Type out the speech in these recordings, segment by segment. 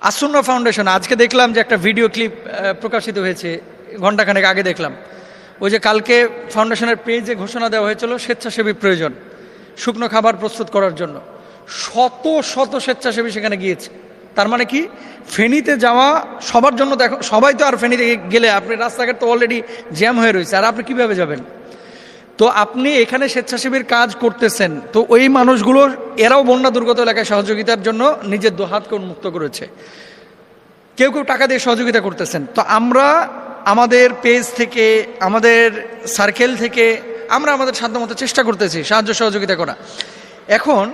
As-Sunnah foundation, আজকে দেখলাম যে একটা ভিডিও ক্লিপ প্রকাশিত হয়েছে, ঘণ্টাখানেক আগে দেখলাম। ওই যে কালকে ফাউন্ডেশনের পেজে ঘোষণা দেওয়া হয়েছিল স্বেচ্ছাসেবী প্রয়োজন শুকনো খাবার প্রস্তুত করার জন্য। শত শত স্বেচ্ছাসেবী সেখানে গিয়েছে। তার মানে কি, ফেনীতে যাওয়া সবার জন্য, দেখো সবাই তো আর ফেনীতে গেলে আপনি রাস্তাঘাট তো অলরেডি জ্যাম হয়ে রয়েছে, আর আপনি কিভাবে যাবেন? তো আপনি এখানে স্বেচ্ছাসেবীর কাজ করতেছেন, তো ওই মানুষগুলোর এরাও বন্যা দুর্গত এলাকায় সহযোগিতার জন্য নিজের দুহাতকে উন্মুক্ত করেছে। কেউ কেউ টাকা দিয়ে সহযোগিতা করতেছেন। তো আমরা আমাদের পেজ থেকে, আমাদের সার্কেল থেকে আমরা আমাদের সাধ্যমতো চেষ্টা করতেছি সাহায্য সহযোগিতা করা। এখন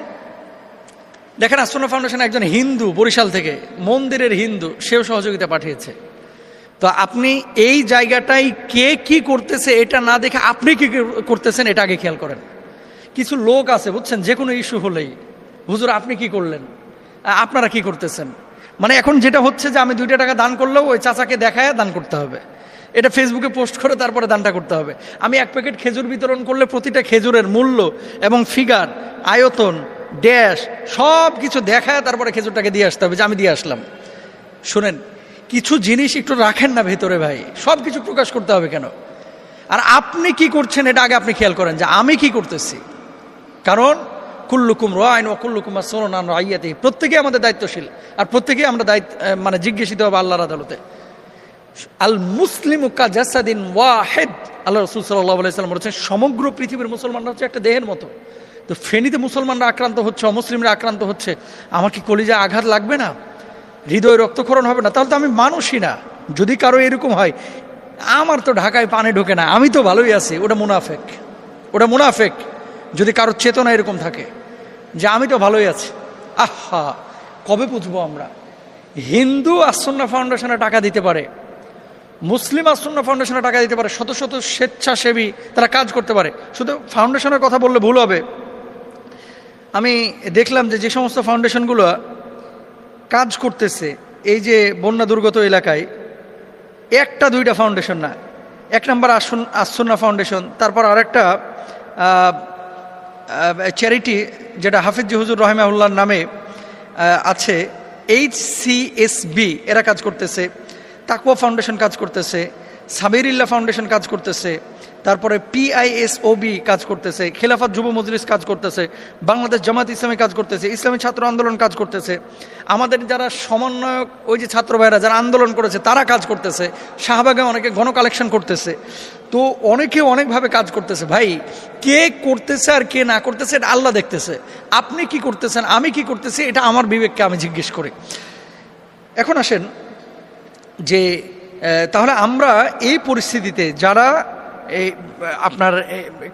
দেখেন, আসুন্না ফাউন্ডেশন একজন হিন্দু, বরিশাল থেকে, মন্দিরের হিন্দু, সেও সহযোগিতা পাঠিয়েছে। তো আপনি এই জায়গাটাই কে কি করতেছে এটা না দেখে আপনি কি করতেছেন এটা আগে খেয়াল করেন। কিছু লোক আছে বুঝছেন, যে কোনো ইস্যু হলেই হুজুর আপনি কি করলেন, আপনারা কি করতেছেন। মানে এখন যেটা হচ্ছে যে আমি 2 টাকা দান করলেও ওই চাচাকে দেখায় দান করতে হবে, এটা ফেসবুকে পোস্ট করে তারপরে দানটা করতে হবে। আমি 1 প্যাকেট খেজুর বিতরণ করলে প্রতিটা খেজুরের মূল্য এবং ফিগার, আয়তন, ড্যাশ সব কিছু দেখায় তারপরে খেজুরটাকে দিয়ে আসতে হবে যে আমি দিয়ে আসলাম। শুনেন, কিছু জিনিস একটু রাখেন না ভেতরে ভাই, সব কিছু প্রকাশ করতে হবে কেন? আর আপনি কি করছেন এটা আগে আপনি খেয়াল করেন যে আমি কি করতেছি। কারণ কুল্লুকুম রাইন ওয়া কুল্লুকুম মাসউলুন আন রাইয়াতিহি, প্রত্যেকেই আমাদের দায়িত্বশীল, আর প্রত্যেকেই আমরা মানে জিজ্ঞাসিত হবে আল্লাহর আদালতে। আল মুসলিমু কাজাসাদিন ওয়াহিদ, আল্লাহ রাসূল সাল্লাল্লাহু আলাইহি ওয়াসাল্লাম বলেছেন সমগ্র পৃথিবীর মুসলমানরা হচ্ছে একটা দেহের মতো। তো ফেনীতে মুসলমানরা আক্রান্ত হচ্ছে, অমুসলিমরা আক্রান্ত হচ্ছে, আমার কি কলিজায় আঘাত লাগবে না? হৃদয় রক্তক্ষরণ হবে না? তাহলে তো আমি মানুষই না। যদি কারো এরকম হয়, আমার তো ঢাকায় পানি ঢোকে না, আমি তো ভালোই আছি, ওটা মুনাফেক, ওটা মুনাফেক। যদি কারোর চেতনা এরকম থাকে যে আমি তো ভালোই আছি, আহা, কবে বুঝবো আমরা? হিন্দু আসুন্না ফাউন্ডেশনে টাকা দিতে পারে, মুসলিম আসুন্না ফাউন্ডেশনে টাকা দিতে পারে, শত শত স্বেচ্ছাসেবী তারা কাজ করতে পারে। শুধু ফাউন্ডেশনের কথা বললে ভুল হবে। আমি দেখলাম যে যে সমস্ত ফাউন্ডেশনগুলো কাজ করতেছে এই যে বন্যা দুর্গত এলাকায়, 1-2টা ফাউন্ডেশন না, 1 নম্বর আসুন্না ফাউন্ডেশন, তারপর আরেকটা চ্যারিটি যেটা হাফিজ হুজুর রহিমাহুল্লাহর নামে আছে, HCSB, এরা কাজ করতেছে, তাকওয়া ফাউন্ডেশন কাজ করতেছে, সাবিরিল্লাহ ফাউন্ডেশন কাজ করতেছে, তারপরে PISOB কাজ করতেছে, খেলাফত যুব মজলিস কাজ করতেছে, বাংলাদেশ জামাত ইসলামী কাজ করতেছে, ইসলামী ছাত্র আন্দোলন কাজ করতেছে, আমাদের যারা সমন্বয়ক ওই যে ছাত্র ভাইরা যারা আন্দোলন করেছে তারা কাজ করতেছে, শাহবাগে অনেকে গণ কালেকশন করতেছে। তো অনেকে অনেকভাবে কাজ করতেছে। ভাই, কে করতেছে আর কে না করতেছে এটা আল্লাহ দেখতেছে। আপনি কি করতেছেন, আমি কি করতেছি, এটা আমার বিবেককে আমি জিজ্ঞেস করি। এখন আসেন যে তাহলে আমরা এই পরিস্থিতিতে যারা আপনার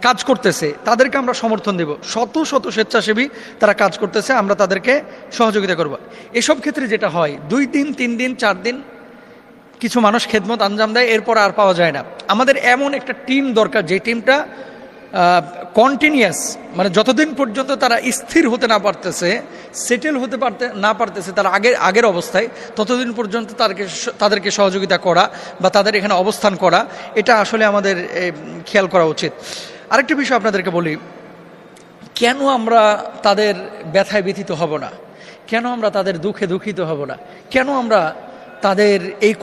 কাজ করতেছে তাদেরকে আমরা সমর্থন দেব। শত শত স্বেচ্ছাসেবী তারা কাজ করতেছে, আমরা তাদেরকে সহযোগিতা করব। এসব ক্ষেত্রে যেটা হয়, 2 দিন 3 দিন 4 দিন কিছু মানুষ খেদমত আঞ্জাম দেয়, এরপর আর পাওয়া যায় না। আমাদের এমন একটা টিম দরকার যে টিমটা কন্টিনিউয়াস, মানে যতদিন পর্যন্ত তারা স্থির হতে না পারতেছে, সেটেল হতে না পারতেছে তারা আগের অবস্থায়, ততদিন পর্যন্ত তাদেরকে সহযোগিতা করা বা তাদের এখানে অবস্থান করা, এটা আসলে আমাদের খেয়াল করা উচিত। আরেকটা বিষয় আপনাদেরকে বলি, কেন আমরা তাদের ব্যথায় ব্যথিত হব না? কেন আমরা তাদের দুঃখে দুঃখিত হব না? কেন আমরা তাদের এই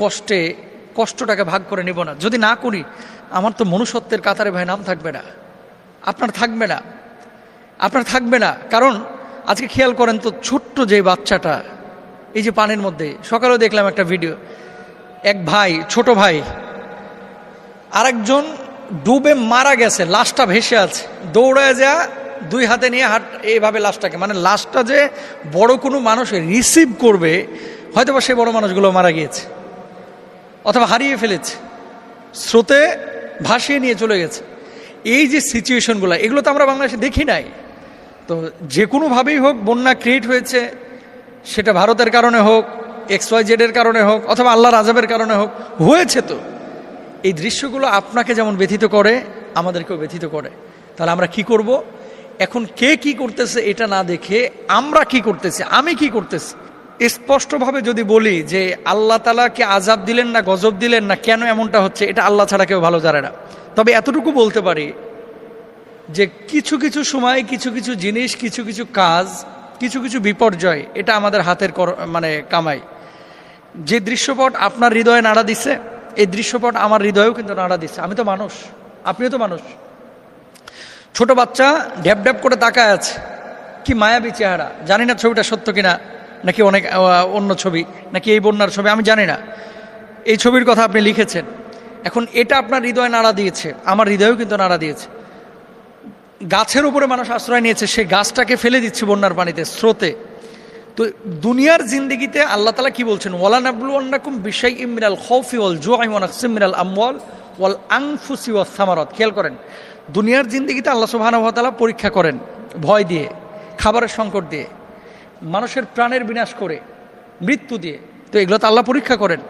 কষ্টটাকে ভাগ করে নেব না? যদি না করি, আমার তো মনুষ্যত্বের কাতারে ভাই নাম থাকবে না, আপনার থাকবে না, আপনার থাকবে না। কারণ আজকে খেয়াল করেন তো, ছোট্ট যে বাচ্চাটা এই যে পানির মধ্যে, সকালেও দেখলাম একটা ভিডিও, এক ভাই, ছোট ভাই, আরেকজন ডুবে মারা গেছে, লাশটা ভেসে আছে, দৌড়ায় যা 2 হাতে নিয়ে এইভাবে লাশটাকে, মানে লাশটা যে বড় কোনো মানুষ রিসিভ করবে, হয়তো বা সেই বড় মানুষগুলো মারা গিয়েছে অথবা হারিয়ে ফেলেছে, স্রোতে ভাসিয়ে নিয়ে চলে গেছে। এই যে সিচুয়েশনগুলো, এগুলো তো আমরা বাংলাদেশে দেখি নাই। তো যে কোনোভাবেই হোক বন্যা ক্রিয়েট হয়েছে, সেটা ভারতের কারণে হোক, XYZ এর কারণে হোক, অথবা আল্লাহর আযাবের কারণে হোক, হয়েছে। তো এই দৃশ্যগুলো আপনাকে যেমন ব্যথিত করে, আমাদেরকেও ব্যথিত করে। তাহলে আমরা কি করব? এখন কে কি করতেছে এটা না দেখে আমরা কি করতেছি, আমি কি করতেছি, স্পষ্টভাবে যদি বলি যে আল্লাহ তাআলা কে আযাব দিলেন না গজব দিলেন না, কেন এমনটা হচ্ছে, এটা আল্লাহ ছাড়া কেউ ভালো জানে না। তবে এতটুকু বলতে পারি যে কিছু কিছু সময় কিছু কিছু জিনিস, কিছু কিছু কাজ, কিছু কিছু বিপর্যয়, এটা আমাদের হাতের মানে কামাই। যে দৃশ্যপট আপনার হৃদয়ে নাড়া দিচ্ছে, এই দৃশ্যপট আমার হৃদয়েও কিন্তু নাড়া দিচ্ছে। আমি তো মানুষ, আপনিও তো মানুষ। ছোট বাচ্চা ঢ্যাপ ঢ্যাপ করে তাকায় আছে, কি মায়াবী চেহারা। জানি না ছবিটা সত্য কিনা, নাকি অনেক অন্য ছবি, নাকি এই বন্যার ছবি, আমি জানি না। এই ছবির কথা আপনি লিখেছেন। এখন এটা আপনার হৃদয়ে নাড়া দিয়েছে, আমার হৃদয়েও কিন্তু নাড়া দিয়েছে। গাছের উপরে মানুষ আশ্রয় নিয়েছে, সে গাছটাকে ফেলে দিচ্ছে বন্যার পানিতে, স্রোতে। তো দুনিয়ার জিন্দেগিতে আল্লাহ তাআলা কি বলছেন, ওয়ালা নাবলুওয়ান্নাকুম বিশাইইম মিনাল খাউফি ওয়াল জুই ওয়া নাকসিম মিনাল আমওয়াল ওয়াল আনফুসি ওয়াস সামারাত। খেয়াল করেন, দুনিয়ার জিন্দেগিতে আল্লাহ সুবহানাহু ওয়া তাআলা পরীক্ষা করেন, ভয় দিয়ে, খাবারের সংকট দিয়ে, মানুষের প্রাণের বিনাশ করে, মৃত্যু দিয়ে। তো এগুলো তো আল্লাহ পরীক্ষা করেন।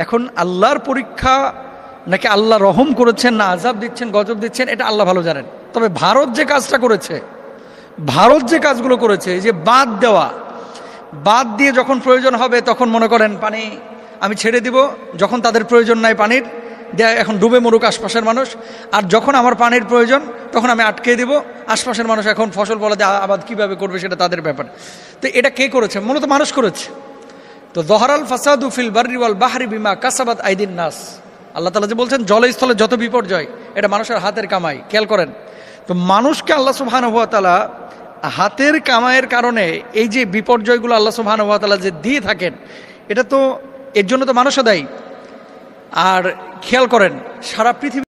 এখন আল্লাহর পরীক্ষা নাকি আল্লাহ রহম করেছেন, না আযাব দিচ্ছেন, গজব দিচ্ছেন, এটা আল্লাহ ভালো জানেন। তবে ভারত যে কাজটা করেছে, ভারত যে কাজগুলো করেছে, এই যে বাদ দেওয়া, বাদ দিয়ে যখন প্রয়োজন হবে তখন মনে করেন পানি আমি ছেড়ে দিব, যখন তাদের প্রয়োজন নাই পানির, এখন ডুবে মরুক আশপাশের মানুষ, আর যখন আমার পানির প্রয়োজন তখন আমি আটকে দিব, আশপাশের মানুষ এখন ফসল ফলাতে আবাদ কীভাবে করবে সেটা তাদের ব্যাপার। তো এটা কে করেছে? মূলত মানুষ করেছে। তো যহরাল ফাসাদু ফিল বাররি ওয়াল বাহরি বিমা কাসাবাত আইদিন নাস। আল্লাহ তাআলা যে বলছেন জলে স্থলে যত বিপর্যয়, এটা মানুষের হাতের কামাই। খেয়াল করেন, তো মানুষকে আল্লাহ সুবহানাহু ওয়া তাআলা হাতের কামাইয়ের কারণে এই যে বিপর্যয়গুলো আল্লাহ সুবহানাহু ওয়া তাআলা যে দিয়ে থাকেন, এটা তো এর জন্য তো মানুষও দায়ী। আর খেয়াল করেন, সারা পৃথিবী